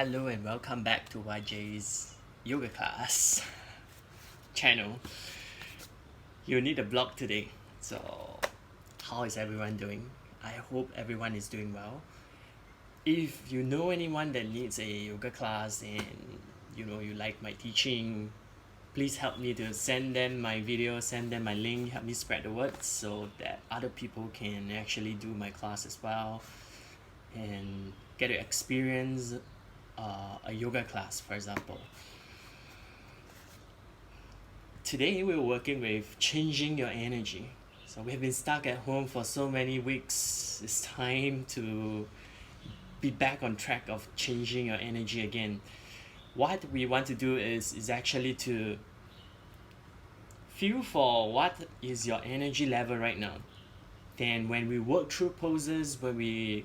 Hello and welcome back to YJ's yoga class channel. You need a blog today. So how is everyone doing? I hope everyone is doing well. If you know anyone that needs a yoga class and you like my teaching, please help me to send them my video, send them my link, help me spread the word so that other people can actually do my class as well and get to experience a yoga class, for example. Today we're working with changing your energy. So we've been stuck at home for so many weeks. It's time to be back on track of changing your energy again. What we want to do is actually to feel for what is your energy level right now. Then when we work through poses, when we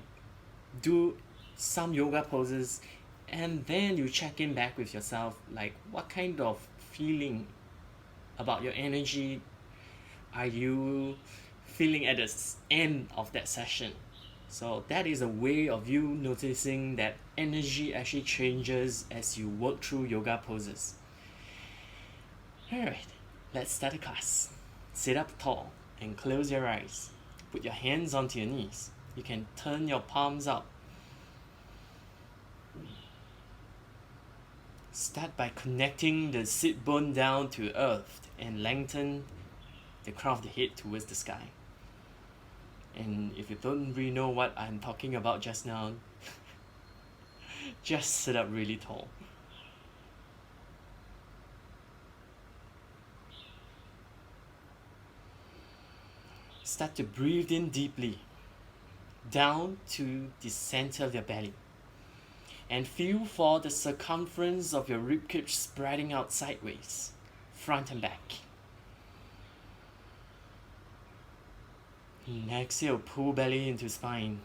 do some yoga poses, and then you check in back with yourself, like what kind of feeling about your energy are you feeling at the end of that session. So that is a way of you noticing that energy actually changes as you work through yoga poses. Alright, let's start the class. Sit up tall and close your eyes. Put your hands onto your knees. You can turn your palms up. Start by connecting the sit bone down to earth and lengthen the crown of the head towards the sky. And if you don't really know what I'm talking about just now, just sit up really tall. Start to breathe in deeply, down to the center of your belly. And feel for the circumference of your ribcage spreading out sideways, front and back. And exhale, pull belly into spine.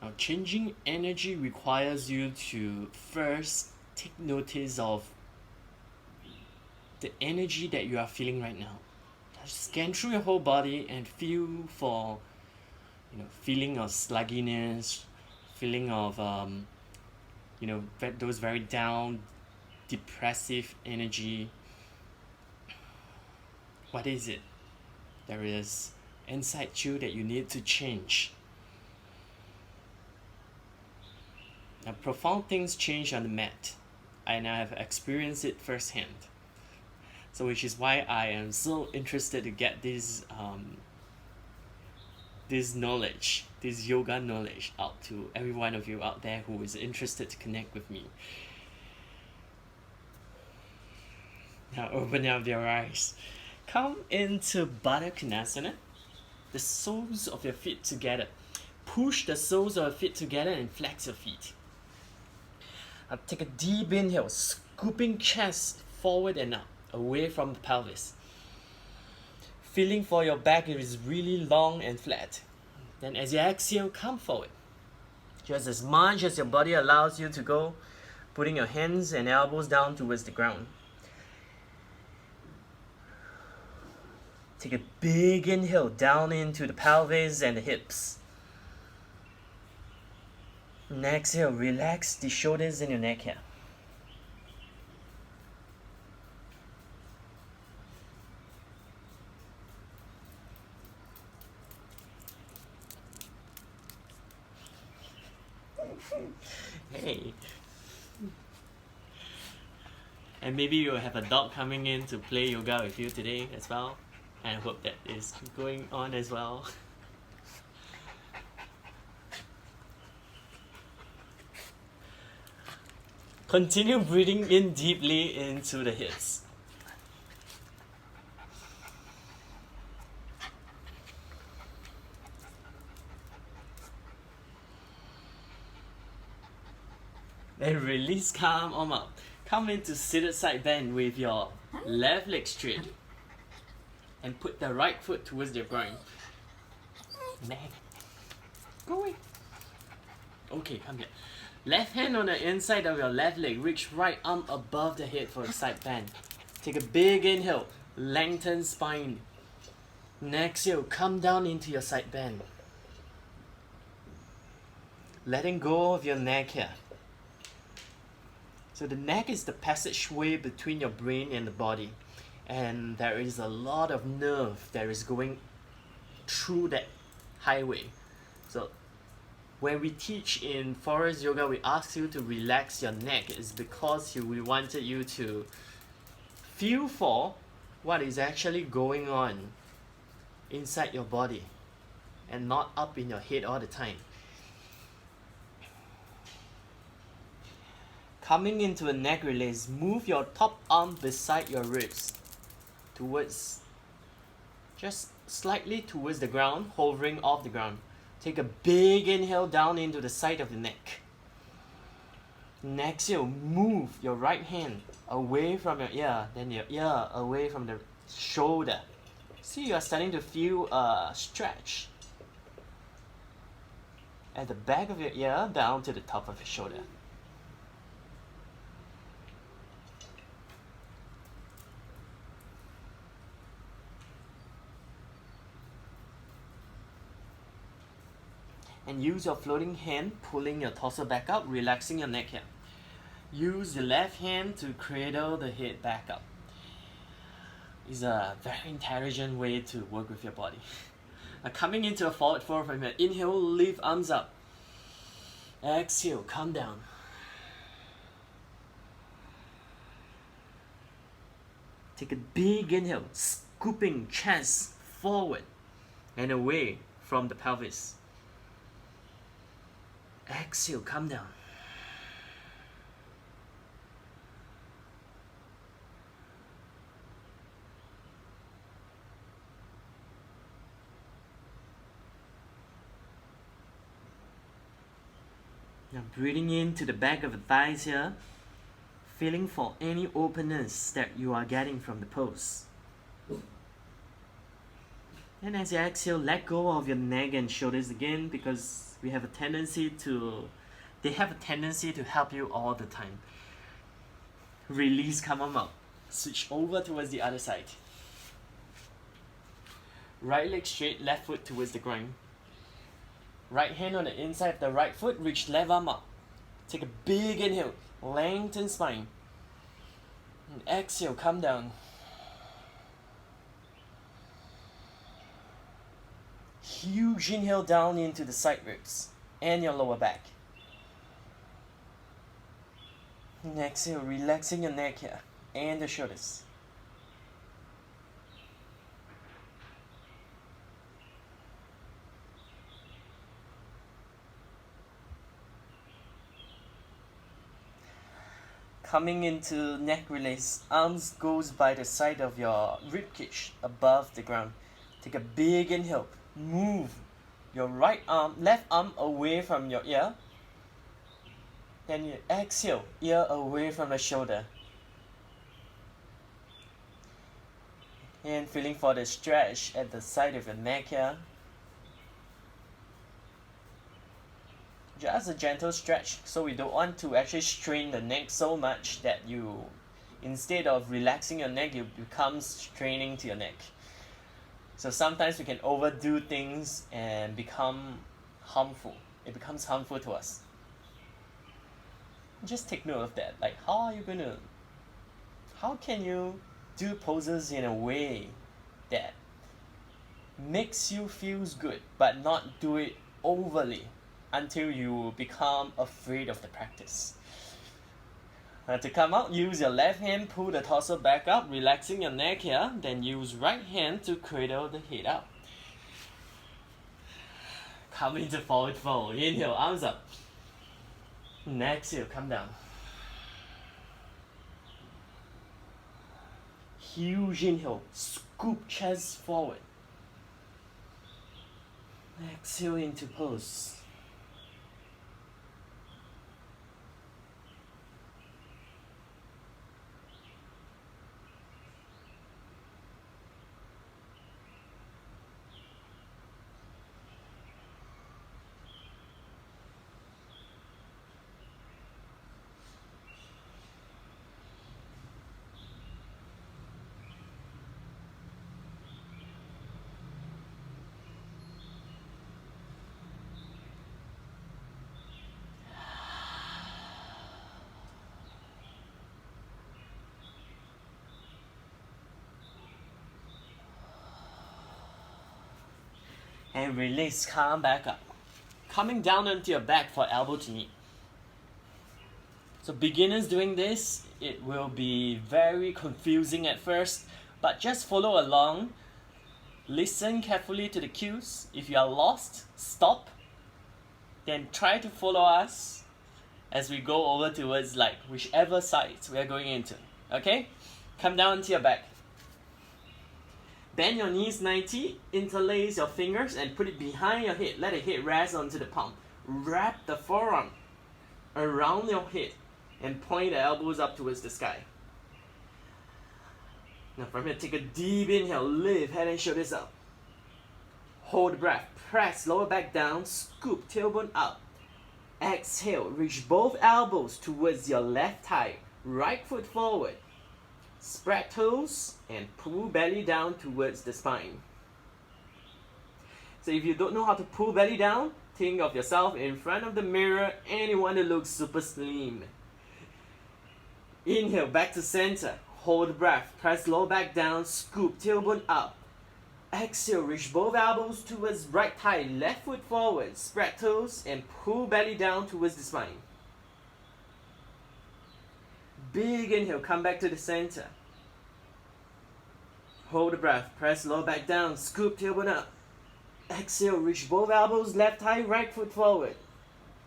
Now, changing energy requires you to first take notice of the energy that you are feeling right now. Scan through your whole body and feel for feeling of sluggishness, feeling of those very down, depressive energy. What is it? There is inside you that you need to change. Now, profound things change on the mat, and I have experienced it firsthand. So which is why I am so interested to get this knowledge, this yoga knowledge out to every one of you out there who is interested to connect with me. Now open up your eyes. Come into Baddha Konasana. The soles of your feet together. Push the soles of your feet together and flex your feet. Now take a deep inhale, scooping chest forward and up, away from the pelvis. Feeling for your back is really long and flat. Then as you exhale, come forward. Just as much as your body allows you to go, putting your hands and elbows down towards the ground. Take a big inhale down into the pelvis and the hips. And exhale, relax the shoulders and your neck here. Hey. And maybe you'll have a dog coming in to play yoga with you today as well. And I hope that is going on as well. Continue breathing in deeply into the hips. Then release, calm arm up. Come into seated side bend with your left leg straight. And put the right foot towards the ground. Man. Go away. Okay, come here. Left hand on the inside of your left leg. Reach right arm above the head for a side bend. Take a big inhale, lengthen spine. And exhale, come down into your side bend. Letting go of your neck here. So the neck is the passageway between your brain and the body. And there is a lot of nerve that is going through that highway. So when we teach in Forrest Yoga, we ask you to relax your neck. It's because we wanted you to feel for what is actually going on inside your body and not up in your head all the time. Coming into a neck release, move your top arm beside your ribs towards, just slightly towards the ground, hovering off the ground. Take a big inhale down into the side of the neck. And exhale, move your right hand away from your ear, then your ear away from the shoulder. See, you are starting to feel a stretch at the back of your ear down to the top of your shoulder. And use your floating hand, pulling your torso back up, relaxing your neck here. Use your left hand to cradle the head back up. It's a very intelligent way to work with your body. Coming into a forward fold from here. Inhale, lift arms up. Exhale, come down. Take a big inhale, scooping chest forward and away from the pelvis. Exhale, come down. Now breathing into the back of the thighs here, feeling for any openness that you are getting from the pose. And as you exhale, let go of your neck and shoulders again, because they have a tendency to help you all the time. Release, come on up. Switch over towards the other side. Right leg straight, left foot towards the ground. Right hand on the inside of the right foot, reach left arm up. Take a big inhale, lengthen spine. And exhale, come down. Huge inhale down into the side ribs and your lower back. And exhale, relaxing your neck here and the shoulders. Coming into neck release, arms goes by the side of your rib cage above the ground. Take a big inhale. Move your left arm away from your ear. Then you exhale, ear away from the shoulder. And feeling for the stretch at the side of your neck here. Just a gentle stretch, so we don't want to actually strain the neck so much that you, instead of relaxing your neck, you become straining to your neck. So sometimes we can overdo things and become harmful. It becomes harmful to us. Just take note of that. Like, how can you do poses in a way that makes you feel good, but not do it overly until you become afraid of the practice. To come out, use your left hand, pull the torso back up, relaxing your neck here. Then use right hand to cradle the head out. Come into forward fold. Inhale, arms up. And exhale, come down. Huge inhale, scoop chest forward. Exhale into pose. And release, come back up. Coming down onto your back for elbow to knee. So beginners doing this, it will be very confusing at first, but just follow along. Listen carefully to the cues. If you are lost, stop. Then try to follow us as we go over towards like whichever sides we are going into. Okay? Come down to your back. Bend your knees 90, interlace your fingers and put it behind your head. Let the head rest onto the palm. Wrap the forearm around your head and point the elbows up towards the sky. Now from here, take a deep inhale, lift head and shoulders up. Hold the breath, press lower back down, scoop tailbone up. Exhale, reach both elbows towards your left thigh, right foot forward. Spread toes and pull belly down towards the spine. So if you don't know how to pull belly down, think of yourself in front of the mirror and you want to look super slim. Inhale, back to center. Hold the breath. Press lower back down. Scoop tailbone up. Exhale, reach both elbows towards right thigh. Left foot forward. Spread toes and pull belly down towards the spine. Big inhale, come back to the center. Hold the breath. Press lower back down. Scoop tailbone up. Exhale, reach both elbows. Left thigh, right foot forward.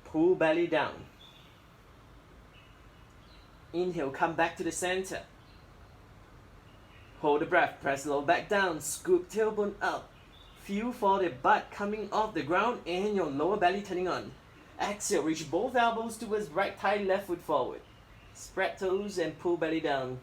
Pull belly down. Inhale, come back to the center. Hold the breath, press lower back down, scoop tailbone up. Feel for the butt coming off the ground and your lower belly turning on. Exhale, reach both elbows towards right thigh, left foot forward. Spread toes and pull belly down.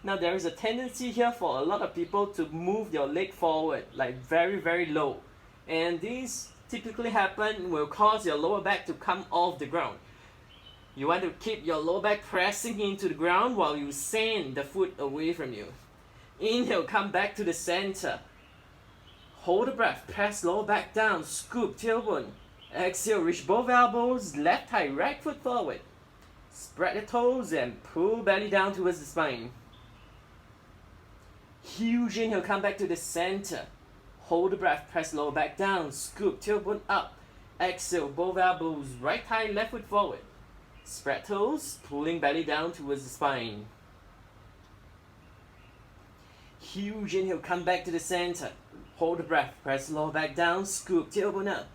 Now there is a tendency here for a lot of people to move your leg forward, like very, very low. And these typically happen will cause your lower back to come off the ground. You want to keep your lower back pressing into the ground while you send the foot away from you. Inhale, come back to the center. Hold the breath, press lower back down, scoop tailbone. Exhale, reach both elbows, left thigh, right foot forward. Spread the toes and pull belly down towards the spine. Huge inhale, come back to the center. Hold the breath, press lower back down, scoop tailbone up. Exhale, both elbows, right thigh, left foot forward. Spread toes, pulling belly down towards the spine. Huge inhale, come back to the center. Hold the breath, press lower back down, scoop tailbone up.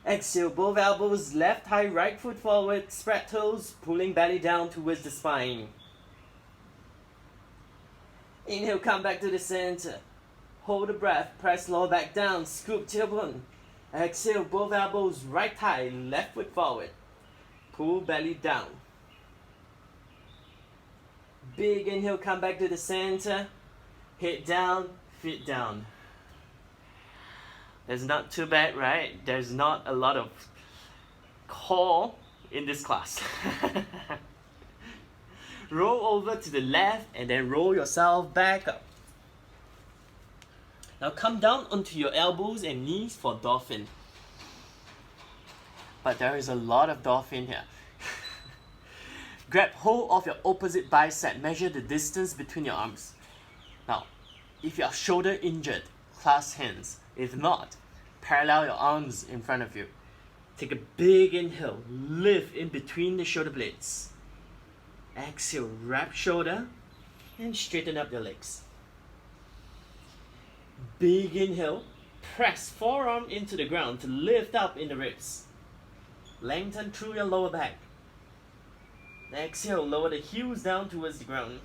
Exhale, both elbows, left thigh, right foot forward. Spread toes, pulling belly down towards the spine. Inhale, come back to the center. Hold the breath, press lower back down, scoop tailbone. Exhale, both elbows, right thigh, left foot forward. Pull belly down. Big inhale, come back to the center. Head down, feet down. That's not too bad, right? There's not a lot of core in this class. Roll over to the left and then roll yourself back up. Now come down onto your elbows and knees for dolphin. But there is a lot of dolphin here. Grab hold of your opposite bicep. Measure the distance between your arms. Now, if you are shoulder injured, clasp hands. If not, parallel your arms in front of you. Take a big inhale. Lift in between the shoulder blades. Exhale, wrap shoulder and straighten up your legs. Big inhale. Press forearm into the ground to lift up in the ribs. Lengthen through your lower back. Exhale, lower the heels down towards the ground.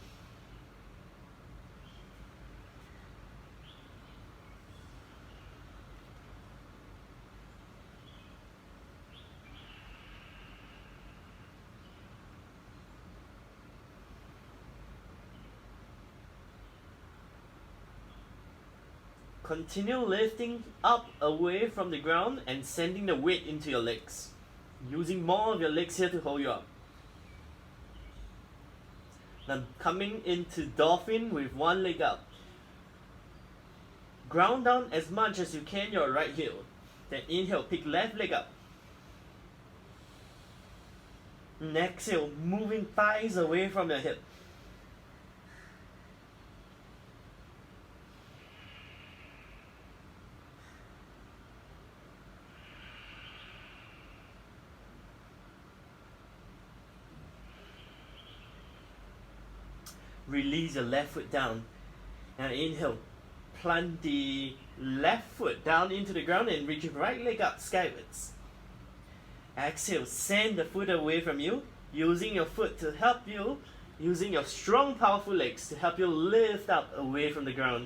Continue lifting up away from the ground and sending the weight into your legs. Using more of your legs here to hold you up. Now coming into dolphin with one leg up. Ground down as much as you can your right heel. Then inhale, pick left leg up. And exhale, moving thighs away from your hip. Release your left foot down. Now inhale, plant the left foot down into the ground and reach your right leg up skywards. Exhale, send the foot away from you, using your foot to help you, using your strong, powerful legs to help you lift up away from the ground.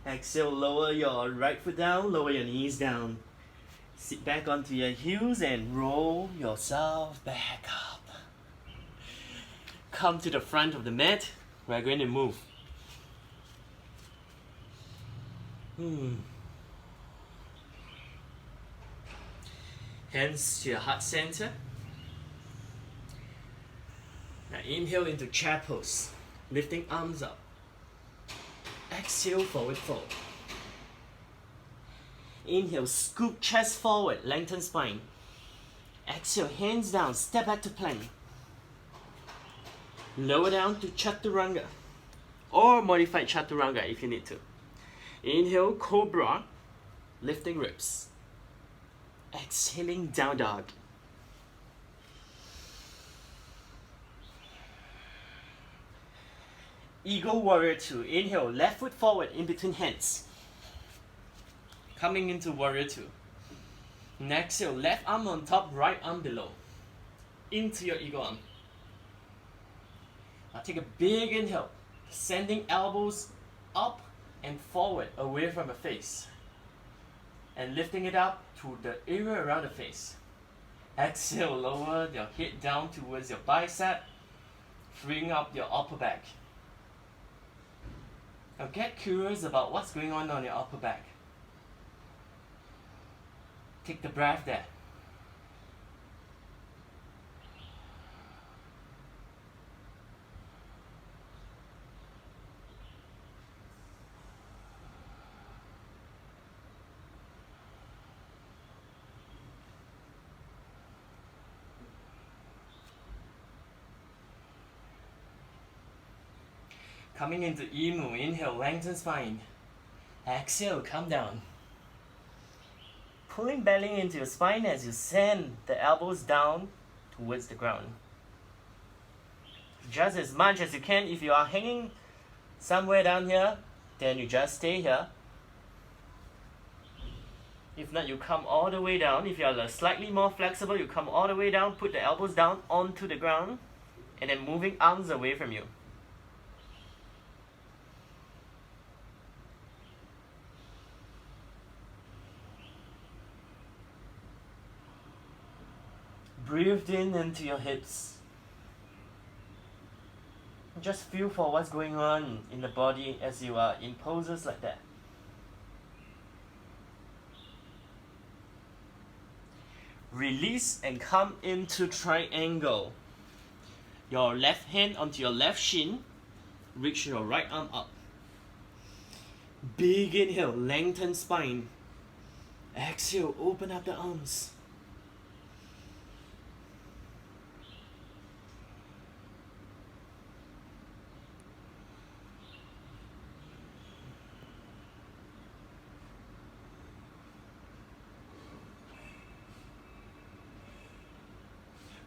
Exhale, lower your right foot down, lower your knees down. Sit back onto your heels and roll yourself back up. Come to the front of the mat. We're going to move. Hands to your heart center. Now inhale into chair pose, lifting arms up. Exhale, forward fold. Inhale, scoop chest forward, lengthen spine. Exhale, hands down, step back to plank. Lower down to chaturanga, or modified chaturanga if you need to. Inhale, cobra, lifting ribs. Exhaling, down dog. Eagle warrior 2. Inhale, left foot forward in between hands. Coming into warrior 2. And exhale, left arm on top, right arm below. Into your eagle arm. Now take a big inhale, sending elbows up and forward away from the face. And lifting it up to the area around the face. Exhale, lower your head down towards your bicep, freeing up your upper back. Now get curious about what's going on your upper back. Take the breath there. Coming into Emu, inhale, lengthen spine. Exhale, come down. Pulling belly into your spine as you send the elbows down towards the ground. Just as much as you can. If you are hanging somewhere down here, then you just stay here. If not, you come all the way down. If you are slightly more flexible, you come all the way down, put the elbows down onto the ground, and then moving arms away from you. Breathe in into your hips. Just feel for what's going on in the body as you are in poses like that. Release and come into triangle. Your left hand onto your left shin. Reach your right arm up. Big inhale, lengthen spine. Exhale, open up the arms.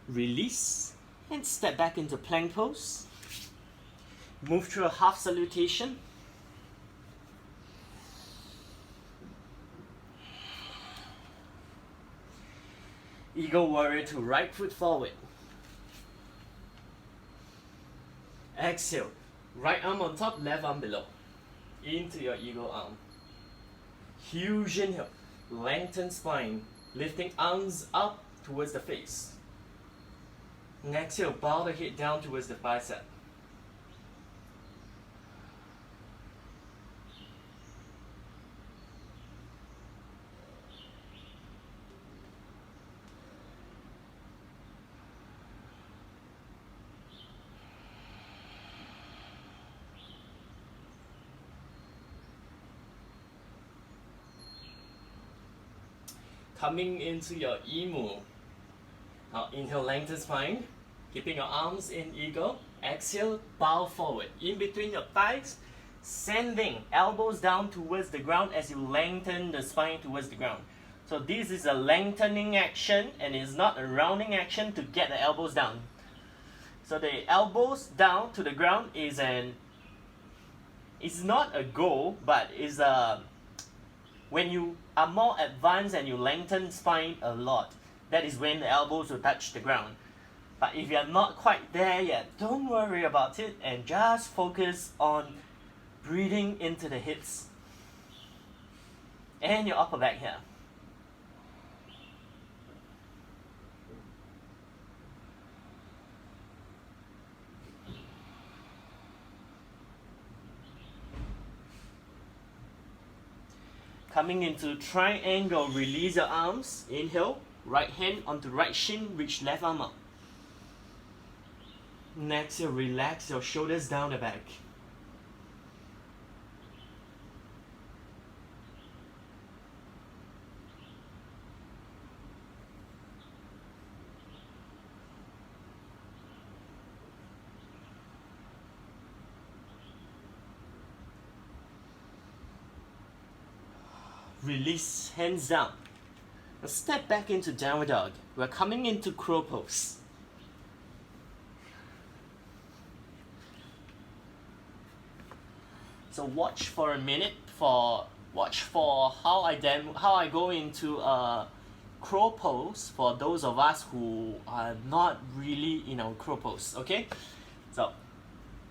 Release and step back into plank pose. Move through a half salutation. Eagle warrior 2, right foot forward. Exhale, right arm on top, left arm below. Into your eagle arm. Huge inhale, lengthen spine, lifting arms up towards the face. And exhale, bow the head down towards the bicep. Coming into your emu. Now inhale, lengthen spine. Keeping your arms in eagle. Exhale, bow forward. In between your thighs, Sending elbows down towards the ground as you lengthen the spine towards the ground. So this is a lengthening action and it's not a rounding action to get the elbows down. So the elbows down to the ground is it's not a goal, but is when you are more advanced and you lengthen spine a lot, that is when the elbows will touch the ground. But if you're not quite there yet, don't worry about it and just focus on breathing into the hips and your upper back here. Coming into triangle, release your arms. Inhale, right hand onto right shin, reach left arm up. Next, you relax your shoulders down the back. Release, hands down. Now step back into downward dog. We're coming into crow pose. So watch for a minute for how I go into a crow pose for those of us who are not really in our crow pose. Okay, so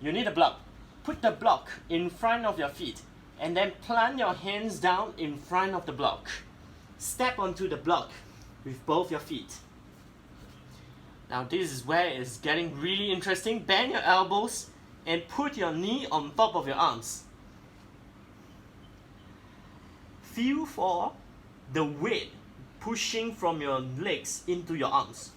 you need a block. Put the block in front of your feet and then plant your hands down in front of the block. Step onto the block with both your feet. Now this is where it's getting really interesting. Bend your elbows and put your knee on top of your arms. Feel for the weight pushing from your legs into your arms.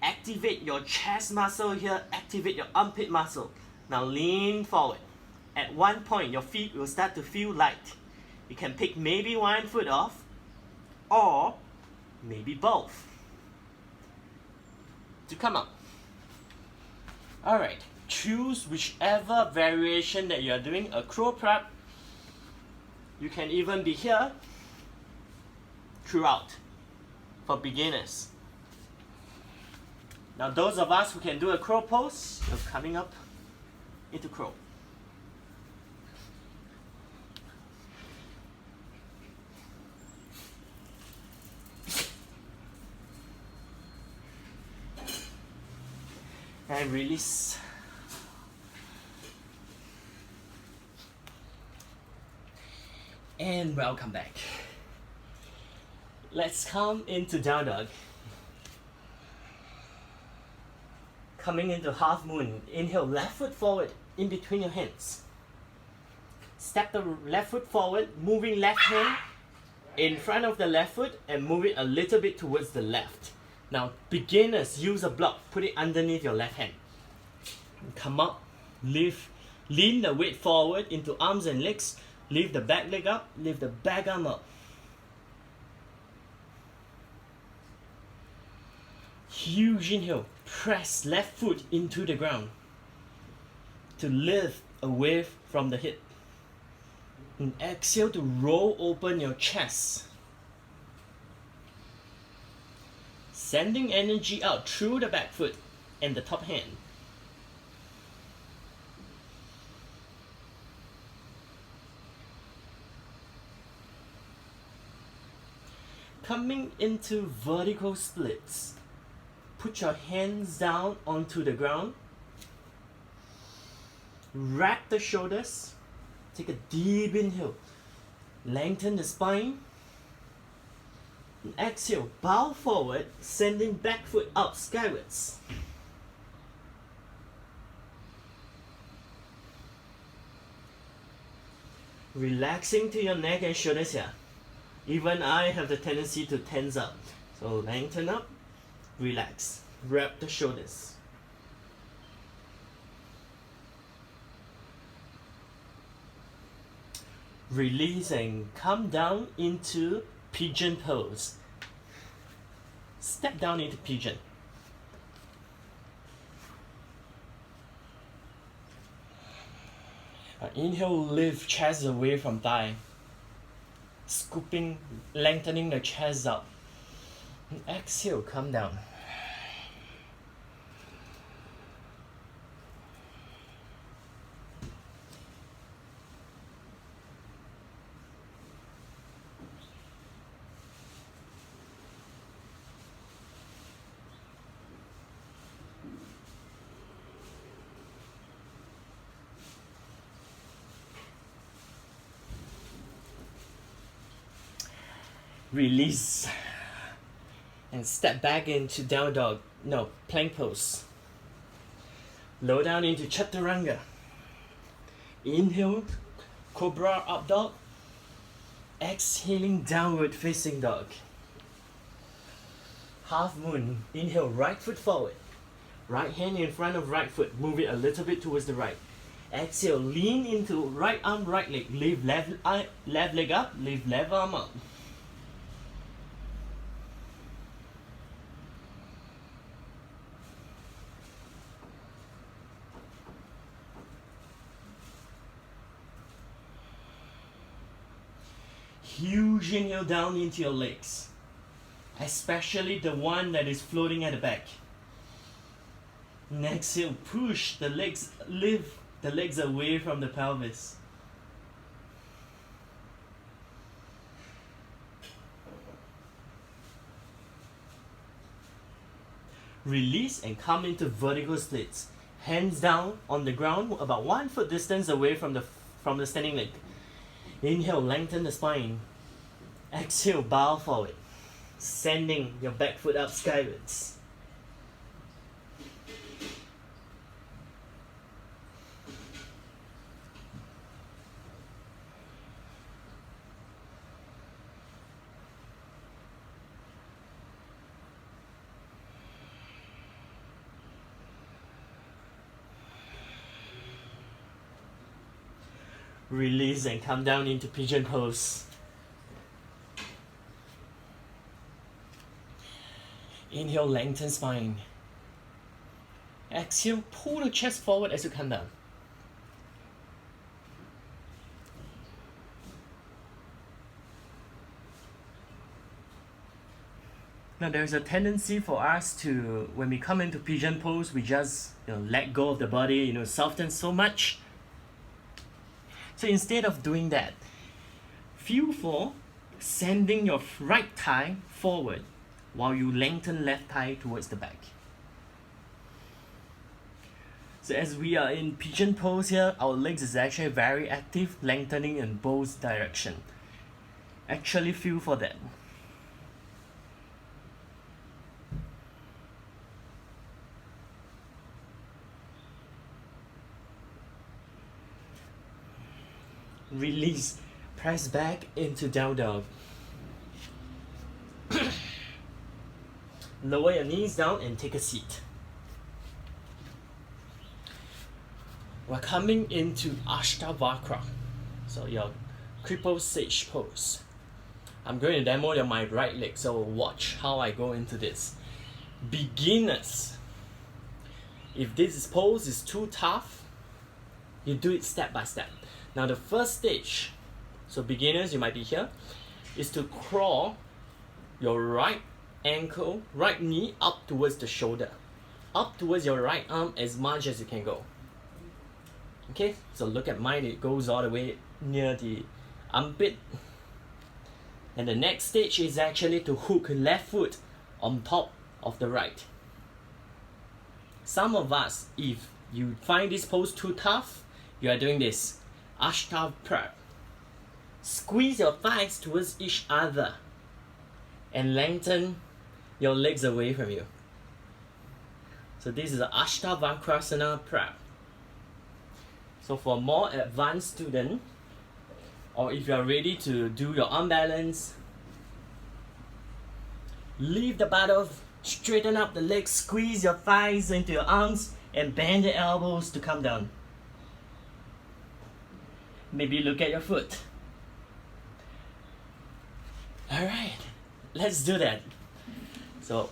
Activate your chest muscle here, activate your armpit muscle. Now lean forward. At one point, your feet will start to feel light. You can pick maybe one foot off, or maybe both, to come up. Alright, choose whichever variation that you are doing. A crow prep. You can even be here throughout for beginners. Now those of us who can do a crow pose, you're coming up into crow. And release. And welcome back. Let's come into down dog. Coming into half moon. Inhale, left foot forward in between your hands. Step the left foot forward, moving left hand in front of the left foot and move it a little bit towards the left. Now, beginners, use a block, put it underneath your left hand. Come up, lean the weight forward into arms and legs, lift the back leg up, lift the back arm up. Huge inhale, press left foot into the ground to lift away from the hip. And exhale to roll open your chest. Sending energy out through the back foot and the top hand. Coming into vertical splits. Put your hands down onto the ground. Wrap the shoulders. Take a deep inhale. Lengthen the spine. And exhale, bow forward, sending back foot up skywards. Relaxing to your neck and shoulders here. Even I have the tendency to tense up. So lengthen up, relax, wrap the shoulders. Release and come down into pigeon pose. Step down into pigeon. Inhale, lift chest away from thigh. Scooping, lengthening the chest up. And exhale, come down. Release and step back into down dog, no, plank pose. Lower down into chaturanga. Inhale, cobra up dog. Exhaling, downward facing dog. Half moon. Inhale, right foot forward. Right hand in front of right foot. Move it a little bit towards the right. Exhale, lean into right arm, right leg. Lift left leg up, lift left arm up. Huge inhale down into your legs, especially the one that is floating at the back. And exhale, push the legs, lift the legs away from the pelvis. Release and come into vertical splits. Hands down on the ground, about 1 foot distance away from the standing leg. Inhale, lengthen the spine. Exhale, bow forward, sending your back foot up skywards. Release and come down into pigeon pose. Inhale, lengthen spine. Exhale, pull the chest forward as you come down. Now there's a tendency for us to, when we come into pigeon pose, we just let go of the body, soften so much. So instead of doing that, feel for sending your right thigh forward while you lengthen left thigh towards the back. So as we are in pigeon pose here, our legs is actually very active, lengthening in both directions. Actually feel for that. Release, press back into down dog. Lower your knees down and take a seat. We're coming into Ashtavakra, so your cripple sage pose. I'm going to demo my right leg, so watch how I go into this. Beginners, if this pose is too tough, you do it step by step. Now the first stage, so beginners, you might be here, is to crawl your right ankle, right knee up towards the shoulder, up towards your right arm as much as you can go. Okay, so look at mine, it goes all the way near the armpit. And the next stage is actually to hook left foot on top of the right. Some of us, if you find this pose too tough, you are doing this. Ashtavakra. Squeeze your thighs towards each other and lengthen your legs away from you. So this is the Ashtavakrasana prep. So for more advanced student, or if you are ready to do your arm balance, leave the butt off, straighten up the legs, squeeze your thighs into your arms, and bend the elbows to come down. Maybe look at your foot. Alright, let's do that. So,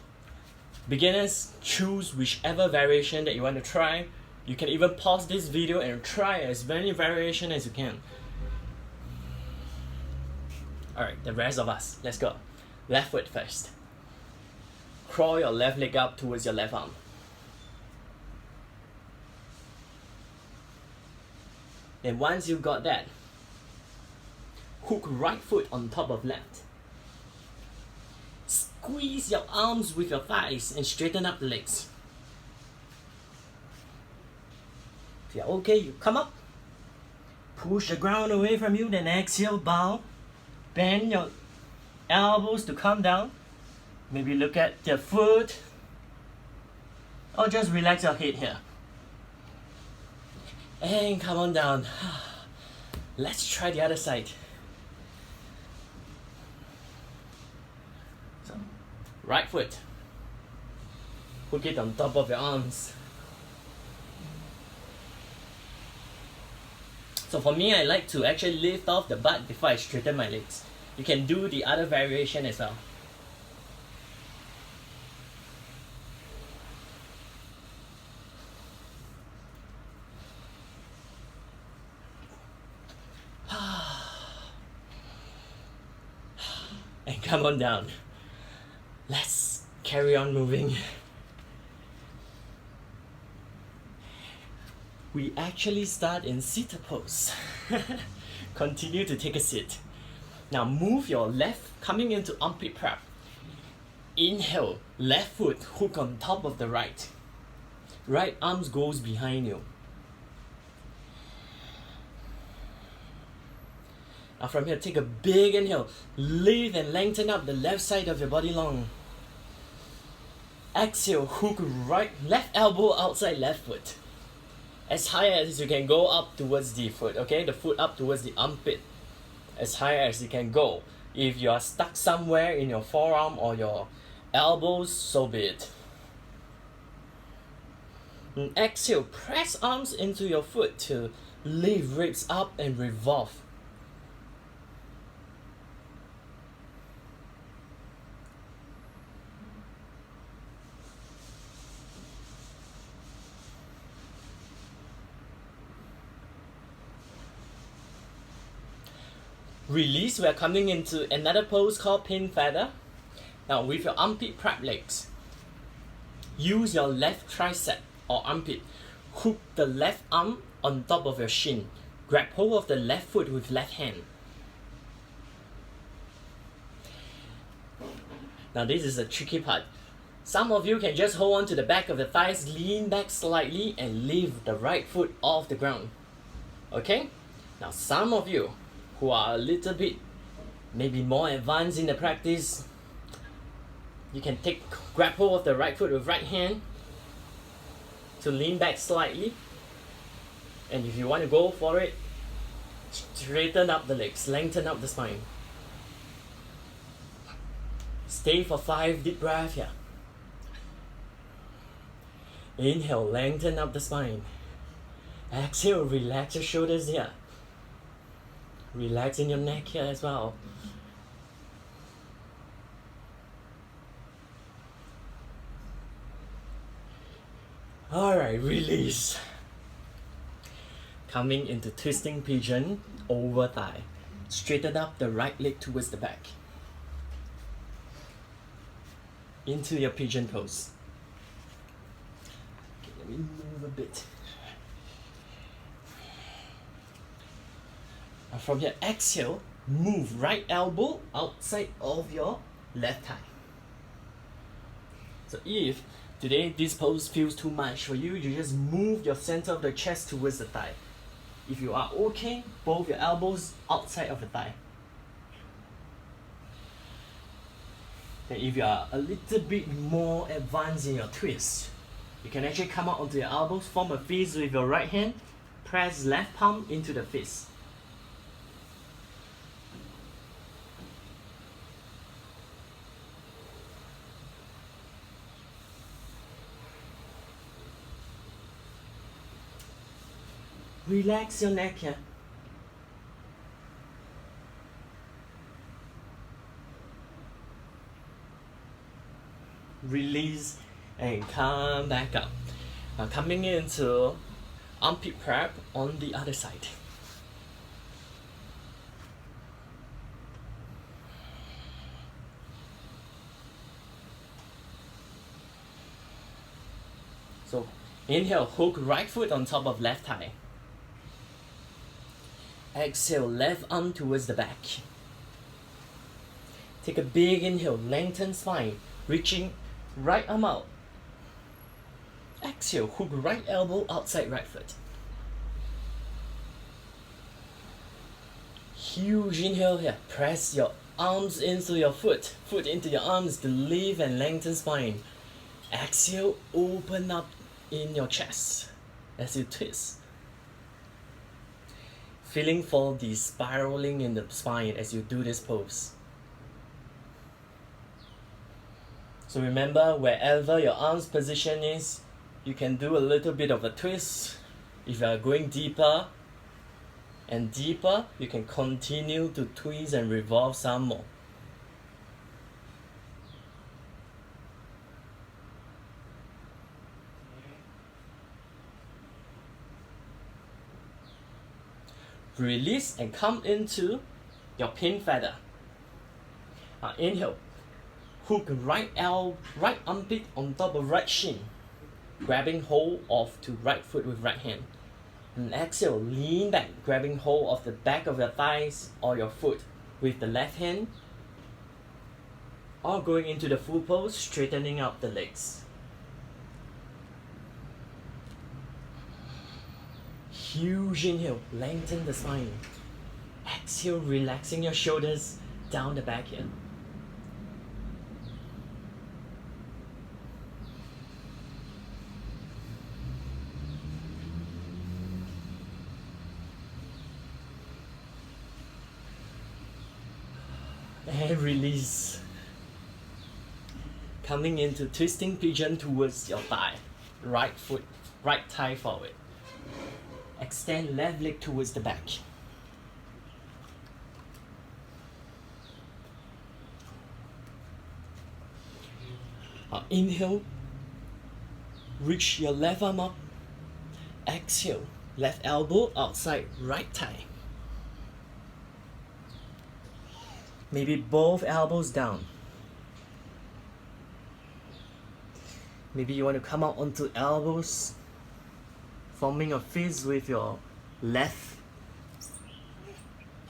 beginners, choose whichever variation that you want to try. You can even pause this video and try as many variations as you can. Alright, the rest of us, let's go. Left foot first. Crawl your left leg up towards your left arm. And once you got that, hook right foot on top of left. Squeeze your arms with your thighs and straighten up the legs. If you're okay, you come up. Push the ground away from you, then exhale, bow. Bend your elbows to come down. Maybe look at your foot. Or just relax your head here. And come on down. Let's try the other side. So, right foot. Hook it on top of your arms. So for me, I like to actually lift off the butt before I straighten my legs. You can do the other variation as well. And come on down. Let's carry on moving. We actually start in seated pose. Continue to take a seat. Now move your left, coming into armpit prep. Inhale, left foot hook on top of the right. Right arms goes behind you. Now from here, take a big inhale. Lift and lengthen up the left side of your body long. Exhale, hook left elbow outside left foot. As high as you can go up towards the foot, okay? The foot up towards the armpit. As high as you can go. If you are stuck somewhere in your forearm or your elbows, so be it. And exhale, press arms into your foot to lift ribs up and revolve. Release, we are coming into another pose called pin feather. Now with your armpit prep legs, use your left tricep or armpit. Hook the left arm on top of your shin. Grab hold of the left foot with left hand. Now this is the tricky part. Some of you can just hold on to the back of the thighs, lean back slightly and lift the right foot off the ground. Okay? Now some of you who are a little bit maybe more advanced in the practice, you can grab hold of the right foot with right hand to lean back slightly, and if you want to go for it, straighten up the legs, lengthen up the spine. Stay for 5 deep breaths here. Inhale, lengthen up the spine. Exhale, relax your shoulders here. Relax in your neck here as well. Alright, release. Coming into twisting pigeon, over thigh. Straighten up the right leg towards the back. Into your pigeon pose. Okay, let me move a bit. From here, exhale, move right elbow outside of your left thigh. So if today this pose feels too much for you, you just move your center of the chest towards the thigh. If you are okay, both your elbows outside of the thigh. And if you are a little bit more advanced in your twist, you can actually come out onto your elbows, form a fist with your right hand, press left palm into the fist. Relax your neck here. Release and come back up. Now coming into armpit crab on the other side. So inhale, hook right foot on top of left thigh. Exhale, left arm towards the back. Take a big inhale, lengthen spine, reaching right arm out. Exhale, hook right elbow outside right foot. Huge inhale here. Press your arms into your foot into your arms to lift and lengthen spine. Exhale, open up in your chest as you twist. Feeling for the spiraling in the spine as you do this pose. So remember, wherever your arms position is, you can do a little bit of a twist. If you are going deeper and deeper, you can continue to twist and revolve some more. Release and come into your pin feather. Inhale, hook right armpit on top of right shin, grabbing hold of to right foot with right hand. And exhale, lean back, grabbing hold of the back of your thighs or your foot with the left hand, or going into the full pose, straightening out the legs. Huge inhale, lengthen the spine. Exhale, relaxing your shoulders down the back here. And release. Coming into twisting pigeon towards your thigh. Right foot, right thigh forward. Extend left leg towards the back. Inhale, reach your left arm up. Exhale, left elbow outside right thigh. Maybe both elbows down. Maybe you want to come out onto elbows, forming a fist with your left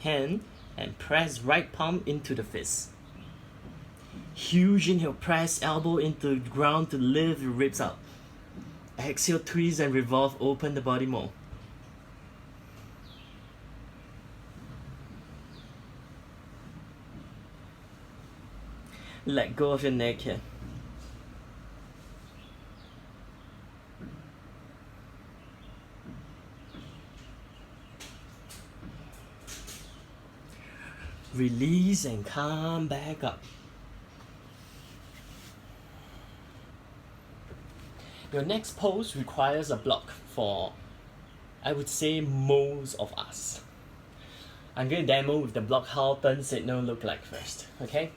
hand and press right palm into the fist. Huge inhale, press elbow into the ground to lift the ribs up. Exhale, twist and revolve, open the body more. Let go of your neck here. Release and come back up. Your next pose requires a block for, I would say, most of us. I'm going to demo with the block how turn signal look like first, okay?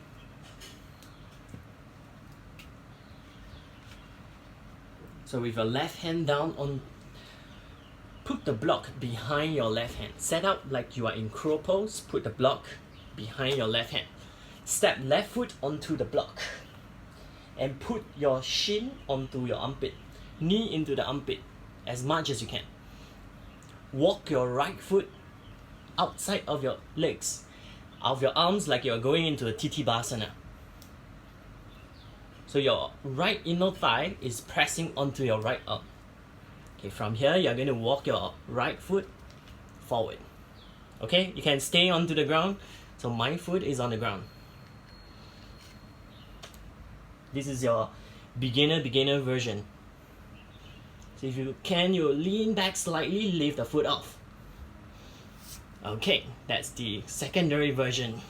So with your left hand down on, put the block behind your left hand. Set up like you are in crow pose, put the block behind your left hand. Step left foot onto the block. And put your shin onto your armpit. Knee into the armpit as much as you can. Walk your right foot outside of your legs, of your arms like you're going into a Titibhasana. So your right inner thigh is pressing onto your right arm. Okay, from here you're going to walk your right foot forward. Okay, you can stay onto the ground. So my foot is on the ground. This is your beginner version. So if you can, you lean back slightly, lift the foot off. Okay, that's the secondary version.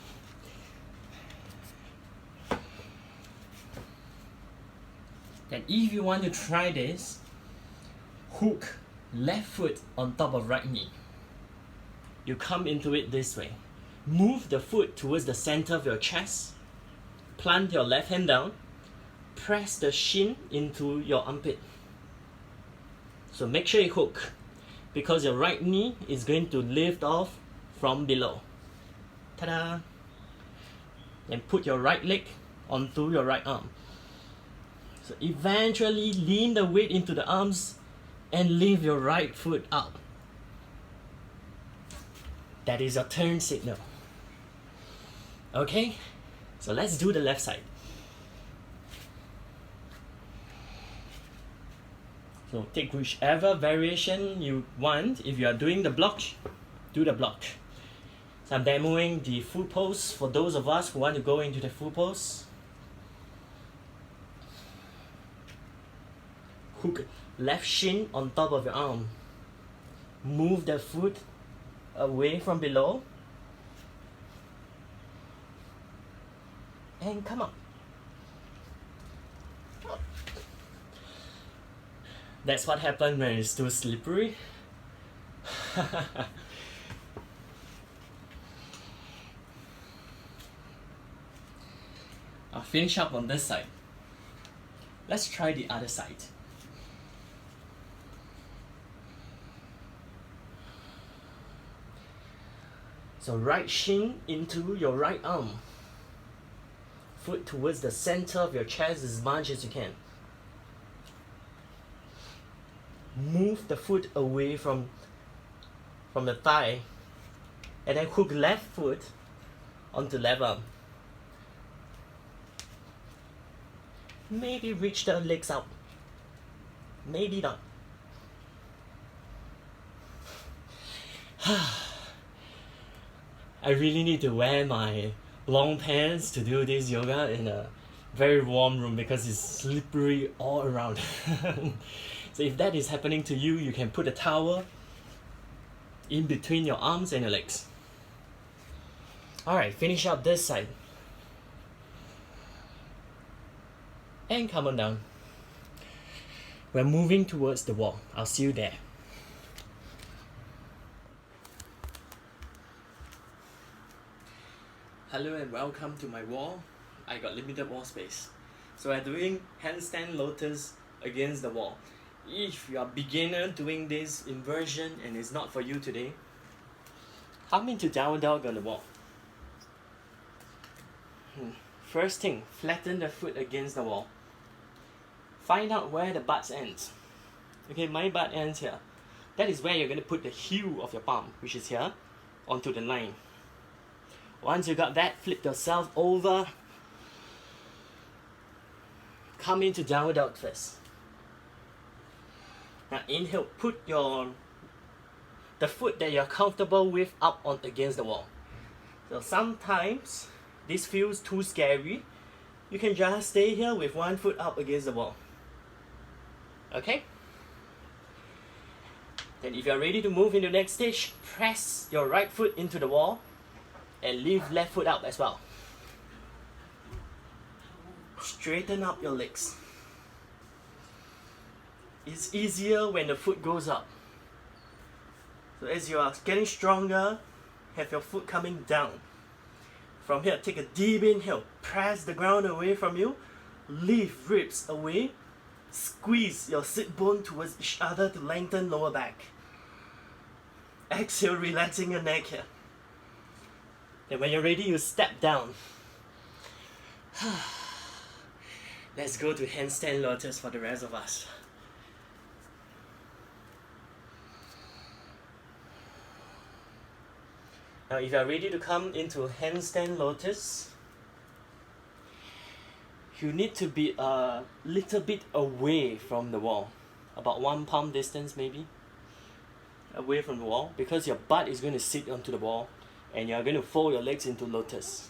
Then if you want to try this, hook left foot on top of right knee. You come into it this way. Move the foot towards the center of your chest. Plant your left hand down. Press the shin into your armpit. So make sure you hook. because your right knee is going to lift off from below. Ta-da! And put your right leg onto your right arm. So eventually lean the weight into the arms and lift your right foot up. That is your turn signal. Okay, so let's do the left side. So take whichever variation you want. If you are doing the block, do the block. So I'm demoing the full pose for those of us who want to go into the full pose. Hook left shin on top of your arm. Move the foot away from below. And come up. That's what happens when it's too slippery. I'll finish up on this side. Let's try the other side. So right shin into your right arm. Foot towards the center of your chest as much as you can. Move the foot away from the thigh, and then hook left foot onto left arm. Maybe reach the legs out, maybe not. I really need to wear my long pants to do this yoga in a very warm room because it's slippery all around. So if that is happening to you, you can put a towel in between your arms and your legs. Alright, finish up this side. And come on down. We're moving towards the wall. I'll see you there. Hello and welcome to my wall. I got limited wall space. So we're doing handstand lotus against the wall. If you are beginner doing this inversion and it's not for you today, come into downward dog on the wall. First thing, flatten the foot against the wall. Find out where the butt ends. Okay, my butt ends here. That is where you're going to put the heel of your palm, which is here, onto the line. Once you got that, flip yourself over. Come into downward dog first. Now inhale, put the foot that you're comfortable with up on against the wall. So sometimes this feels too scary. You can just stay here with one foot up against the wall. Okay? Then if you're ready to move into the next stage, press your right foot into the wall and lift left foot up as well. Straighten up your legs. It's easier when the foot goes up. So as you are getting stronger, have your foot coming down. From here, take a deep inhale. Press the ground away from you. Lift ribs away. Squeeze your sit bone towards each other to lengthen lower back. Exhale, relaxing your neck here. Then when you're ready, you step down. Let's go to handstand lotus for the rest of us. Now if you are ready to come into handstand lotus, you need to be a little bit away from the wall. About 1 palm distance maybe. Away from the wall, because your butt is going to sit onto the wall and you're going to fold your legs into lotus.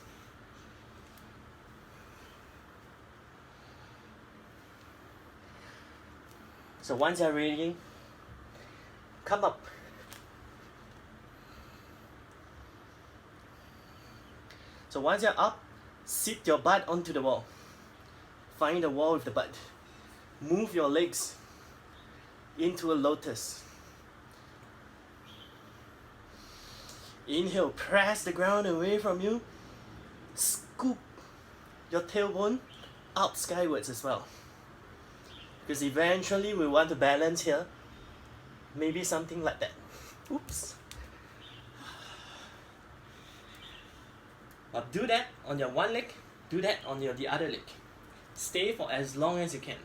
So once you're ready, come up. So once you're up, sit your butt onto the wall. Find the wall with the butt. Move your legs into a lotus. Inhale, press the ground away from you. Scoop your tailbone up skywards as well. Because eventually we want to balance here. Maybe something like that. Oops. Now do that on your one leg, do that on your the other leg. Stay for as long as you can.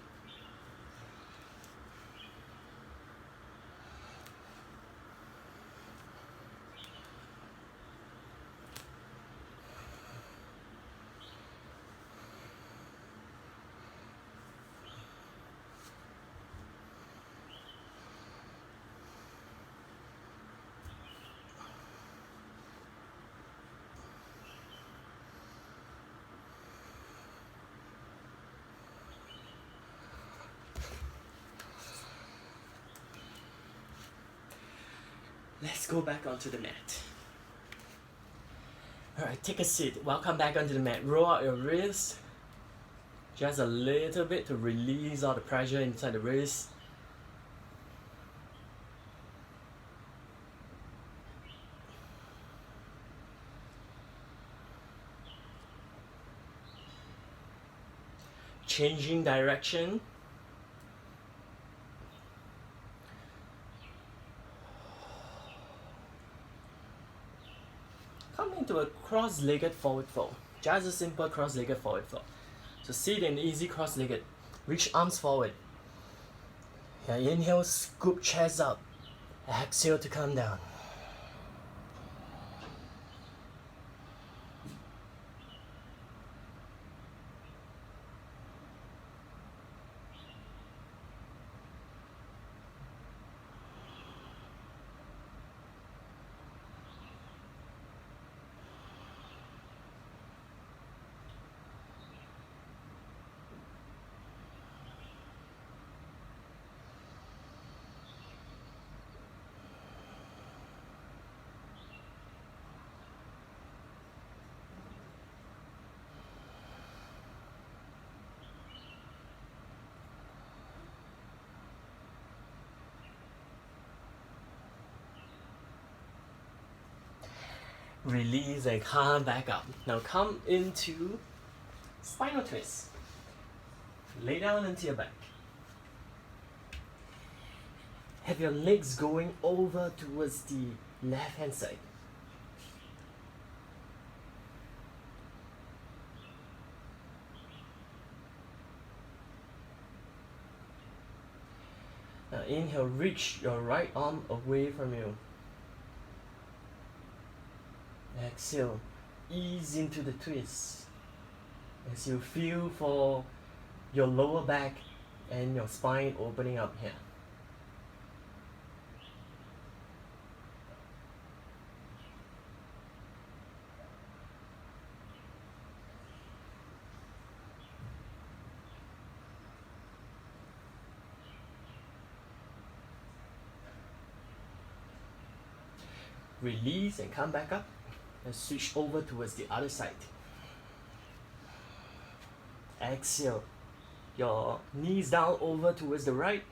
Let's go back onto the mat. Alright, take a seat. Welcome back onto the mat. Roll out your wrist. Just a little bit to release all the pressure inside the wrist. Changing direction. Come into a cross-legged forward fold. Just a simple cross-legged forward fold. So sit in easy cross-legged. Reach arms forward. Yeah, inhale, scoop chest up. Exhale to come down. Release and come back up. Now come into spinal twist. Lay down onto your back. Have your legs going over towards the left hand side. Now inhale, reach your right arm away from you. Exhale, ease into the twist as you feel for your lower back and your spine opening up here. Release and come back up. And switch over towards the other side. Exhale. Your knees down over towards the right.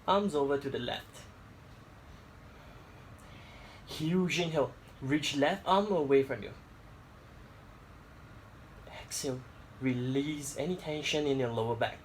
Arms over to the left. Huge inhale. Reach left arm away from you. Exhale. Release any tension in your lower back.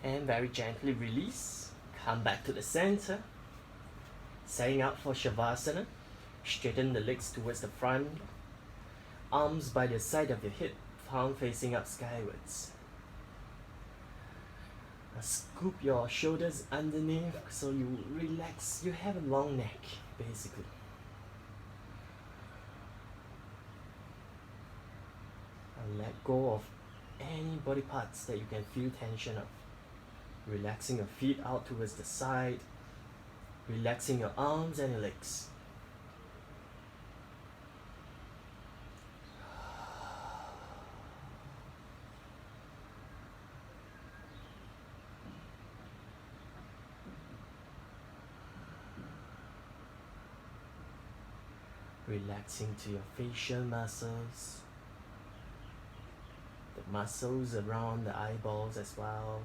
And very gently release. Come back to the center. Setting up for Shavasana. Straighten the legs towards the front. Arms by the side of your hip. Palm facing up skywards. Now scoop your shoulders underneath so you relax. You have a long neck, basically. And let go of any body parts that you can feel tension of. Relaxing your feet out towards the side. Relaxing your arms and your legs. Relaxing to your facial muscles, the muscles around the eyeballs as well.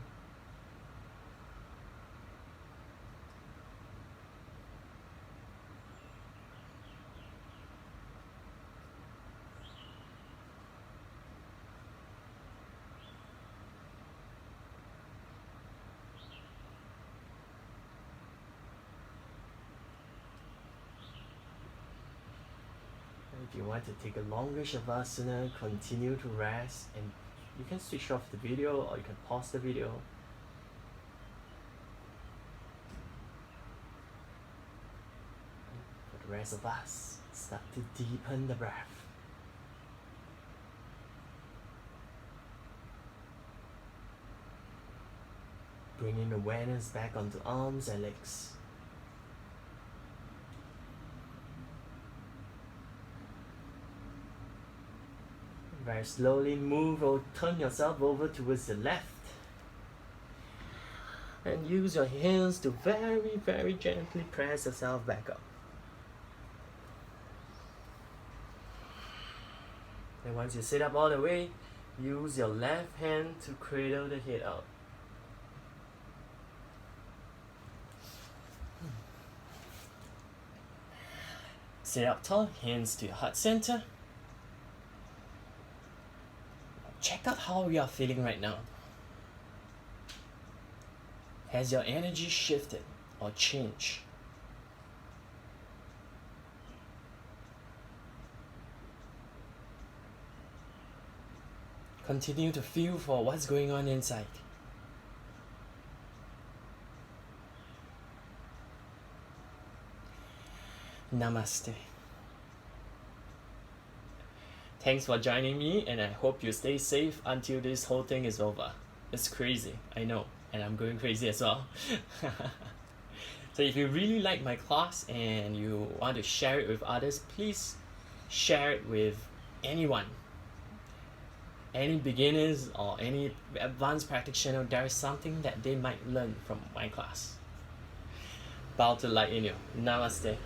If you want to take a longer Shavasana, continue to rest, and you can switch off the video or you can pause the video. For the rest of us, start to deepen the breath. Bringing awareness back onto arms and legs. Very slowly move or turn yourself over towards the left. And use your hands to very, very gently press yourself back up. And once you sit up all the way, use your left hand to cradle the head out. Sit up tall, hands to your heart center. Check out how you are feeling right now. Has your energy shifted or changed? Continue to feel for what's going on inside. Namaste. Thanks for joining me, and I hope you stay safe until this whole thing is over. It's crazy, I know, and I'm going crazy as well. So if you really like my class and you want to share it with others, please share it with anyone. Any beginners or any advanced practitioner, there is something that they might learn from my class. Bow to light in you. Namaste.